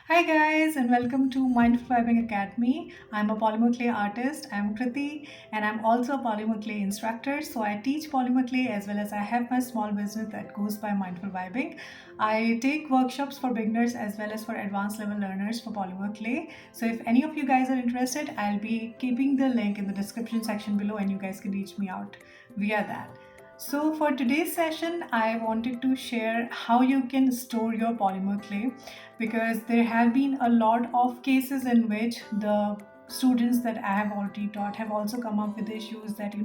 Hi guys and welcome to Mindful Vibing Academy. I'm a polymer clay artist. I'm Kritie and I'm also a polymer clay instructor. So I teach polymer clay as well as I have my small business that goes by Mindful Vibing. I take workshops for beginners as well as for advanced level learners for polymer clay. So if any of you guys are interested, I'll be keeping the link in the description section below and you guys can reach me out via that. So for today's session, I wanted to share how you can store your polymer clay because there have been a lot of cases in which the students that I have already taught have also come up with issues that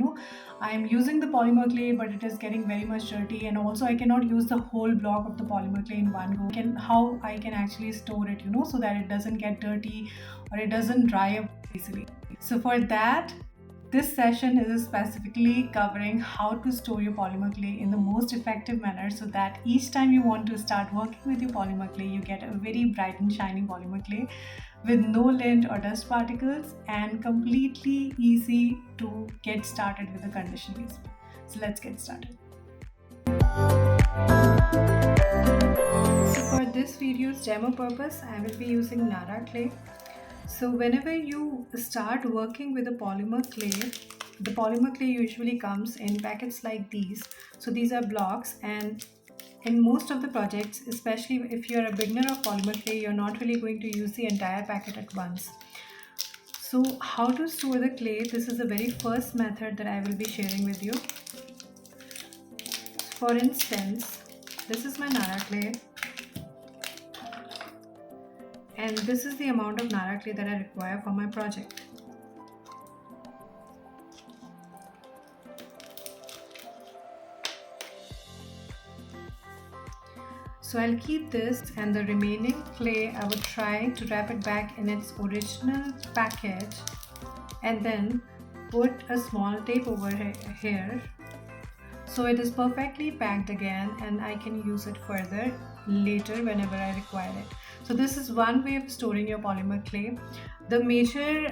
I am using the polymer clay but it is getting very much dirty, and also I cannot use the whole block of the polymer clay in one go. How I can actually store it so that it doesn't get dirty or it doesn't dry up easily. So for that, this session is specifically covering how to store your polymer clay in the most effective manner so that each time you want to start working with your polymer clay, you get a very bright and shiny polymer clay with no lint or dust particles and completely easy to get started with the conditioning. So let's get started. So for this video's demo purpose, I will be using Nara clay. So whenever you start working with a polymer clay, the polymer clay usually comes in packets like these. So these are blocks, and in most of the projects, especially if you're a beginner of polymer clay, you're not really going to use the entire packet at once. So how to store the clay? This is the very first method that I will be sharing with you. For instance, this is my Nara clay. And this is the amount of Nara clay that I require for my project. So I'll keep this, and the remaining clay I would try to wrap it back in its original package and then put a small tape over here so it is perfectly packed again and I can use it further later whenever I require it. So this is one way of storing your polymer clay. The major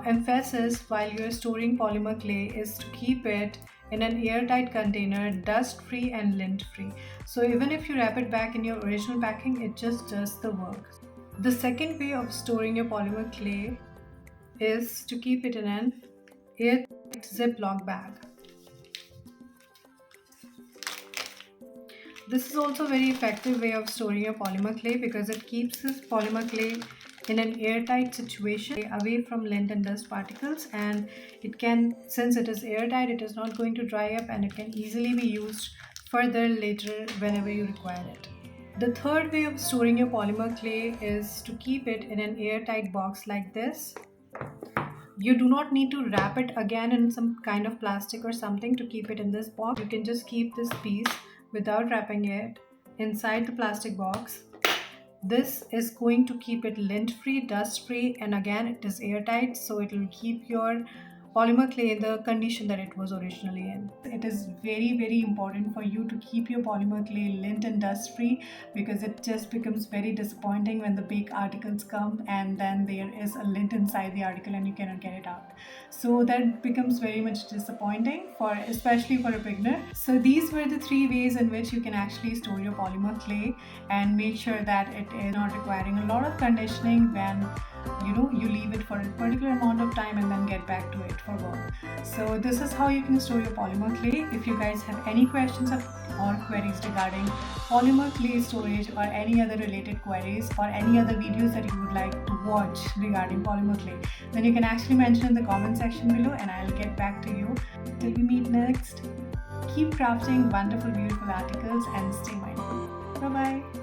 emphasis while you're storing polymer clay is to keep it in an airtight container, dust-free and lint-free. So even if you wrap it back in your original packing, it just does the work. The second way of storing your polymer clay is to keep it in an airtight Ziploc bag. This is also a very effective way of storing your polymer clay because it keeps this polymer clay in an airtight situation away from lint and dust particles, and it can, since it is airtight, it is not going to dry up and it can easily be used further later whenever you require it. The third way of storing your polymer clay is to keep it in an airtight box like this. You do not need to wrap it again in some kind of plastic or something to keep it in this box. You can just keep this piece without wrapping it inside the plastic box. This is going to keep it lint-free, dust-free, and again it is airtight, so it will keep your polymer clay in the condition that it was originally in. It is very important for you to keep your polymer clay lint and dust free because it just becomes very disappointing when the big articles come and then there is a lint inside the article and you cannot get it out. So that becomes very much disappointing, especially for a beginner. So these were the three ways in which you can actually store your polymer clay and make sure that it is not requiring a lot of conditioning when you leave it for a particular amount of time and then get back to it for work. So this is how you can store your polymer clay. If you guys have any questions or queries regarding polymer clay storage or any other related queries or any other videos that you would like to watch regarding polymer clay, then you can actually mention in the comment section below and I'll get back to you. Till we meet next, keep crafting wonderful beautiful articles and stay mindful. Bye bye.